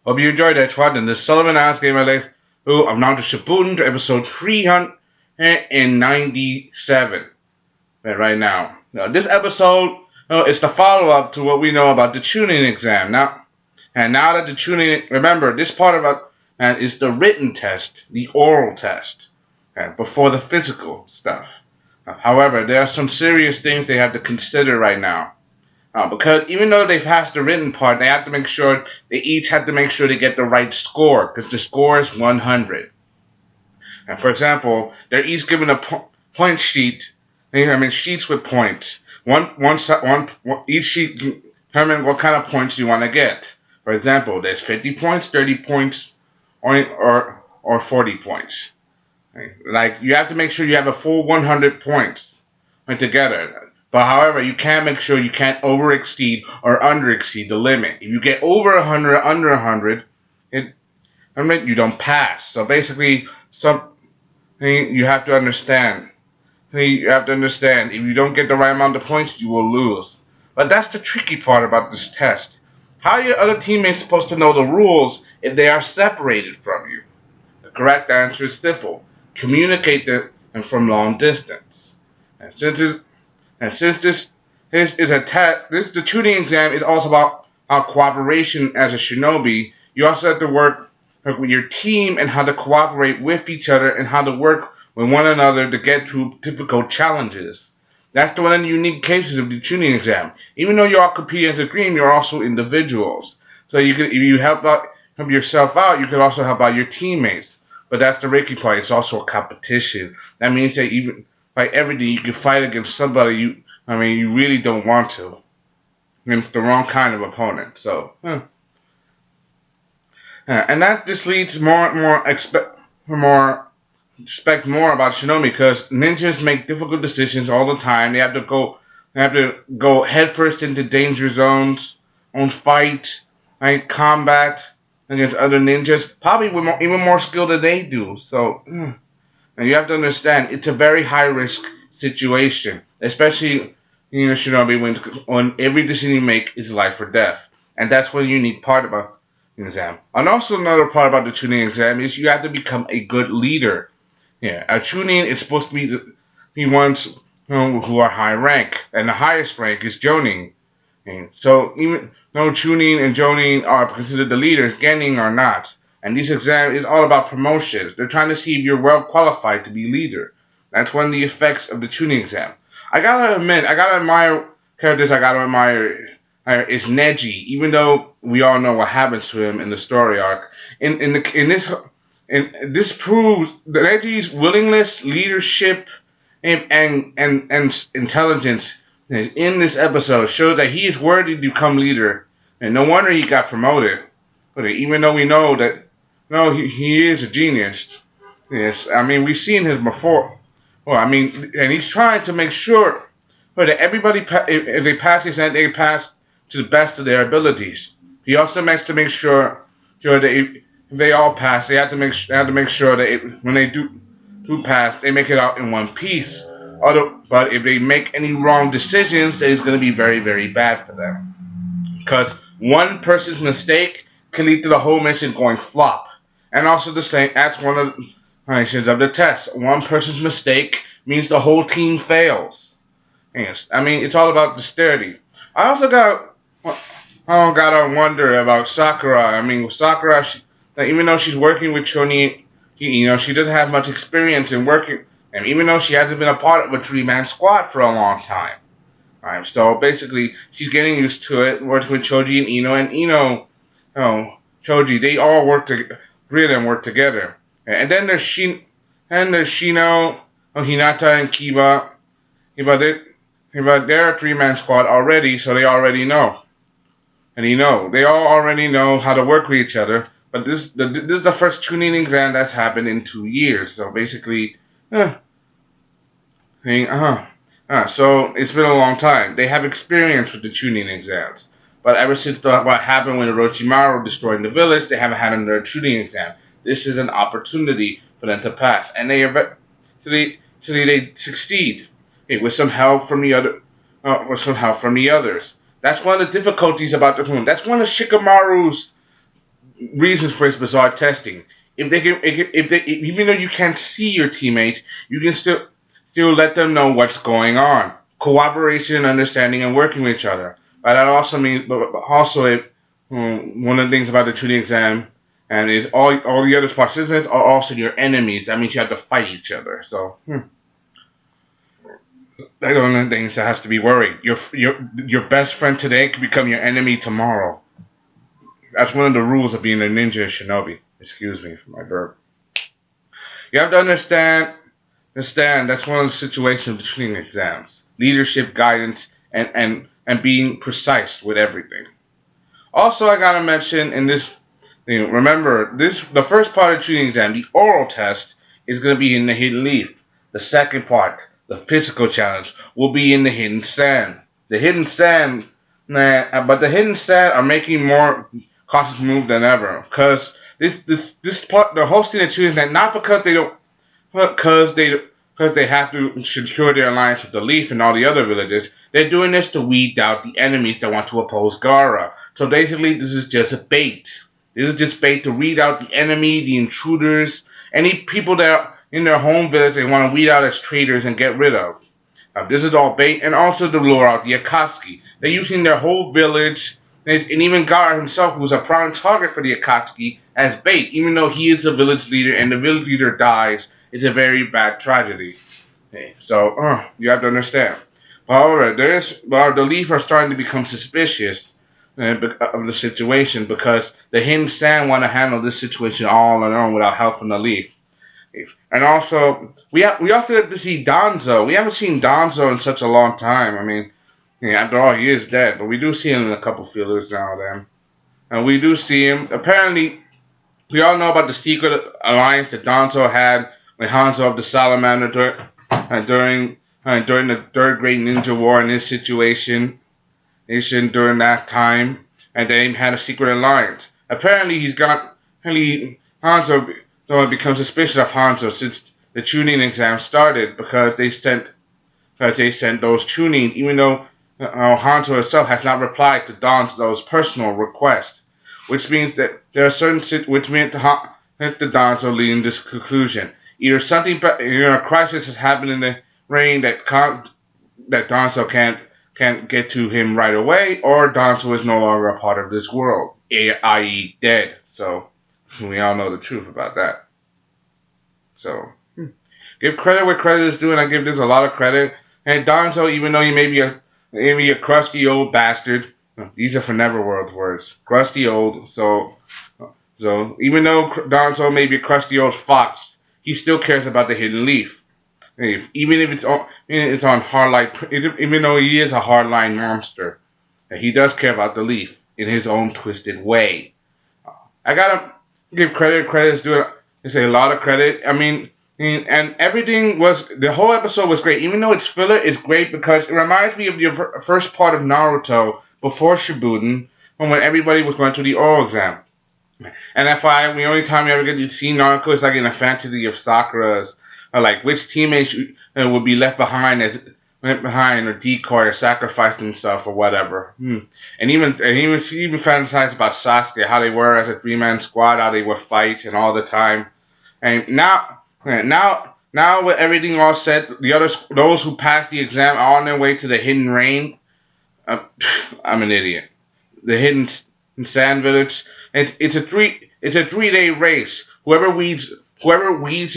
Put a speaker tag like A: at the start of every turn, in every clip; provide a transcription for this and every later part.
A: Hope you enjoyed that one. And this Sullivan Ask Game of Naruto Shippuden to episode 397. Right now. This episode is the follow-up to what we know about the tuning exam. Now that the tuning, remember, this part about is the written test, the oral test, before the physical stuff. However, there are some serious things they have to consider right now. Because even though they passed the written part, they have to make sure they each have to make sure they get the right score, because the score is 100. And for example, they're each given a point sheet. Sheets with points. Each sheet determines what kind of points you want to get. For example, there's 50 points, 30 points, or 40 points. Like, you have to make sure you have a full 100 points together. But however, you can't make sure you can't over-exceed or under-exceed the limit. If you get over 100 or under 100, you don't pass. So basically, you have to understand. You have to understand, if you don't get the right amount of points, you will lose. But that's the tricky part about this test. How are your other teammates supposed to know the rules if they are separated from you? The correct answer is simple. Communicate them from long distance. And since this is a test, the tuning exam is also about cooperation as a shinobi. You also have to work with your team and how to cooperate with each other and how to work with one another to get through difficult challenges. That's one of the unique cases of the tuning exam. Even though you're all competing as a team, you're also individuals. So if you help yourself out, you can also help out your teammates. But that's the tricky part. It's also a competition. That means that even by everything, you can fight against somebody you really don't want to. It's the wrong kind of opponent. So, and that just leads expect more about Shinobi, because ninjas make difficult decisions all the time. They have to go headfirst into danger zones, on fight, combat against other ninjas, probably with even more skill than they do. So, and you have to understand, it's a very high risk situation, especially Shinobi when every decision you make is life or death, and that's one unique part about the exam. And also another part about the tuning exam is you have to become a good leader. Yeah, a chunin is supposed to be ones who are high rank, and the highest rank is jonin. And so even though chunin and jonin are considered the leaders, genin are not. And this exam is all about promotions. They're trying to see if you're well qualified to be leader. That's one of the effects of the tuning exam. I gotta admire characters. I gotta admire is Neji, even though we all know what happens to him in the story arc. And this proves that Neji's willingness, leadership, and intelligence in this episode shows that he is worthy to become leader. And no wonder he got promoted. But even though we know that, he is a genius. Yes, we've seen him before. Well, and he's trying to make sure that everybody, if they pass the exam, they pass to the best of their abilities. He also makes to make sure that if they all pass, they have to make sure that when they do pass, they make it out in one piece. But if they make any wrong decisions, then it's going to be very, very bad for them. Because one person's mistake can lead to the whole mission going flop. And also that's one of the functions of the test. One person's mistake means the whole team fails. Yes, it's all about dexterity. I also gotta wonder about Sakura. Sakura, even though she's working with Choni, she doesn't have much experience in working, and even though she hasn't been a part of a 3-man squad for a long time. So basically, she's getting used to it, working with Choji and Ino, Choji, they all work together. Three of them work together. And then there's Shino, Hinata, and Kiba. They're a 3-man squad already, so they already know. And they all already know how to work with each other. But this is the first tuning exam that's happened in 2 years. So basically, so it's been a long time. They have experience with the tuning exams. But ever since what happened when Orochimaru destroyed the village, they haven't had another tuning exam. This is an opportunity for them to pass, and they succeed with some help from the others. That's one of the difficulties about the Hoon. That's one of Shikamaru's reasons for his bizarre testing. If they, even though you can't see your teammate, you can still let them know what's going on. Cooperation, understanding, and working with each other. But that also means, but also one of the things about the tuning exam, and is all the other participants are also your enemies. That means you have to fight each other. So that's one of the things that has to be worried. Your best friend today could become your enemy tomorrow. That's one of the rules of being a ninja shinobi. Excuse me for my burp. You have to understand that's one of the situations between exams. Leadership, guidance, and being precise with everything. Also, I gotta mention in this thing, remember the first part of the tuning exam, the oral test, is gonna be in the hidden leaf. The second part, the physical challenge, will be in the hidden sand. The hidden sand, but the hidden sand are making more cautious move than ever because this part they're hosting the tuning exam not because they don't because they have to secure their alliance with the Leaf and all the other villages. They're doing this to weed out the enemies that want to oppose Gara. So basically, this is just a bait. This is just bait to weed out the enemy, the intruders, any people that are in their home village they want to weed out as traitors and get rid of. This is all bait, and also to lure out the Akatsuki. They're using their whole village, and even Gara himself, who's a prime target for the Akatsuki, as bait, even though he is the village leader, and the village leader dies. It's a very bad tragedy. Okay, so, you have to understand. However, the Leaf are starting to become suspicious of the situation because the Hidden Sand want to handle this situation all on their own without help from the Leaf. And also, we also have to see Danzo. We haven't seen Danzo in such a long time. I mean, after all, he is dead, but we do see him in a couple feelers now and then. And we do see him. Apparently, we all know about the secret alliance that Danzo had with Hanzo of the Salamander during the Third Great Ninja War in this situation during that time, and they had a secret alliance. Apparently, Hanzo become suspicious of Hanzo since the tuning exam started because they sent those tuning, even though Hanzo herself has not replied to Danzo's personal request, which means that there are which meant the Danzo leading this conclusion. Either a crisis has happened in the reign that Danzo can't get to him right away, or Danzo is no longer a part of this world, i.e. dead. So we all know the truth about that. So give credit where credit is due, and I give this a lot of credit. And Danzo, even though he may be a crusty old bastard, these are for Neverworld words, crusty old. So even though Danzo may be a crusty old fox, he still cares about the hidden leaf. Even if it's on hardline, even though he is a hardline monster, he does care about the leaf in his own twisted way. I gotta give credit's due. I say a lot of credit. I mean, and the whole episode was great. Even though it's filler, it's great because it reminds me of the first part of Naruto before Shippuden, when everybody was going through the oral exam. And the only time you ever get to see Naruto is like in a fantasy of Sakura's, or like which teammates would be left behind or decoy or sacrificed and stuff or whatever. And she even fantasized about Sasuke, how they were as a 3-man squad, how they would fight and all the time. And now with everything all set, those who passed the exam are on their way to the hidden rain. I'm an idiot. The hidden sand village. It's a 3-day race. Whoever weeds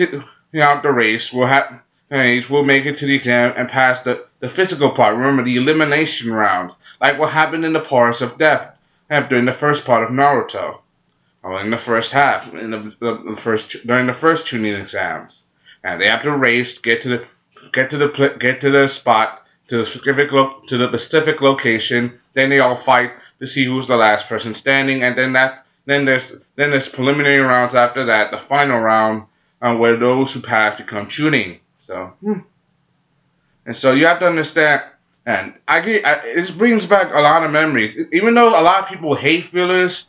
A: it out the race will make it to the exam and pass the physical part. Remember the elimination round, like what happened in the Forest of Death during the first part of Naruto, or in the first half, during the first tuning exams. And they have to race, get to the spot, to the specific location. Then they all fight to see who's the last person standing, and then there's preliminary rounds after that, the final round, where those who pass become tuning. So, and so you have to understand, and this brings back a lot of memories. Even though a lot of people hate fillers,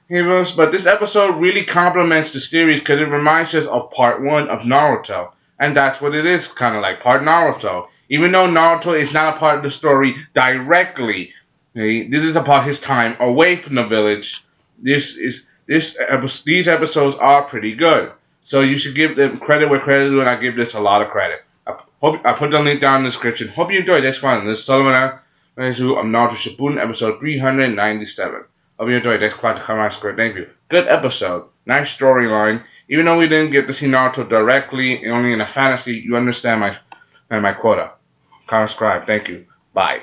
A: but this episode really complements the series because it reminds us of part 1 of Naruto, and that's what it is, kind of like part Naruto. Even though Naruto is not a part of the story directly, this is about his time away from the village. This these episodes are pretty good. So you should give them credit where credit is due, and I give this a lot of credit. I put the link down in the description. Hope you enjoyed this one. This is Sellavin of Naruto Shippuden, episode 397. Hope you enjoyed this classic command script. Thank you. Good episode. Nice storyline. Even though we didn't get to see Naruto directly, only in a fantasy, you understand my quota. Subscribe. Thank you. Bye.